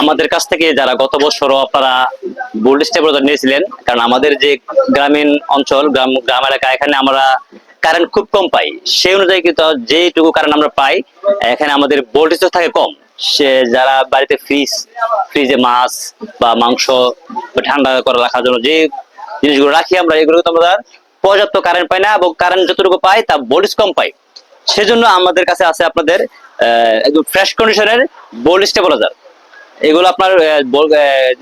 আমাদের কাছ থেকে যারা গত বছরও আপনারা বোল্ড স্টেবিলাইজার নিয়েছিলেন, কারণ আমাদের যে গ্রামীণ অঞ্চল, গ্রাম এলাকা, এখানে আমরা কারেন্ট খুব কম পাই। সেই অনুযায়ী কিন্তু যেটুকু কারেন্ট আমরা পাই, এখানে আমাদের ভোল্টেজ থাকে কম। সে যারা বাড়িতে ফ্রিজে মাছ বা মাংস ঠান্ডা করে রাখার জন্য যে জিনিসগুলো রাখি আমরা, এগুলো তো আমরা পর্যাপ্ত কারেন্ট পাই না, এবং কারেন্ট যতটুকু পাই তা ভোল্টেজ কম পাই। সেজন্য আমাদের কাছে আছে আপনাদের একদম ফ্রেশ কন্ডিশনের বোল্ড স্টেবিলাইজার। এগুলো আপনার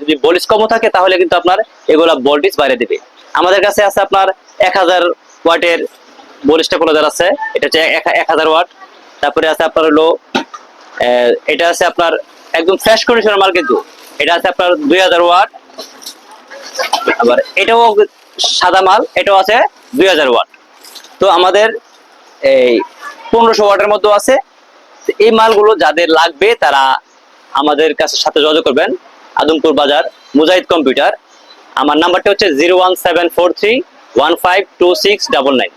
যদি ভোল্টেজ কম থাকে তাহলে কিন্তু আপনার এগুলা ভোল্টেজ বাইরে দিবে। আমাদের কাছে আছে আপনার 1000 ওয়াটের বোল্ড স্টেবিলাইজার আছে, এটা হচ্ছে 1000 ওয়াট। তারপরে আছে আপনার হলো এটা আছে আপনার একদম ফ্রেশ কন্ডিশনের মাল, কিন্তু এটা আছে আপনার 2000 ওয়াট। আবার এটাও সাদা মাল, এটাও আছে 2000 ওয়াট। তো আমাদের এই 1500 ওয়াটের মধ্যে আছে। এই মালগুলো যাদের লাগবে তারা আমাদের কাছে সাথে যোগাযোগ করবেন। আদমপুর বাজার, মুজাহিদ কম্পিউটার। আমার নাম্বারটা হচ্ছে 01743152699,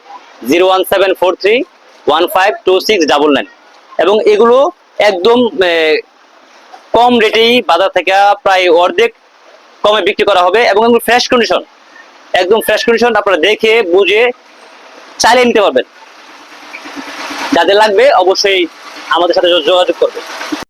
01743152699। এবং এগুলো একদম কম রেটেই বাজার থেকে প্রায় অর্ধেক কমে বিক্রি করা হবে, এবং ফ্রেশ কন্ডিশন, একদম ফ্রেশ কন্ডিশন। আপনারা দেখে বুঝে চালিয়ে নিতে পারবেন। যাদের লাগবে অবশ্যই আমাদের সাথে যোগাযোগ করবেন।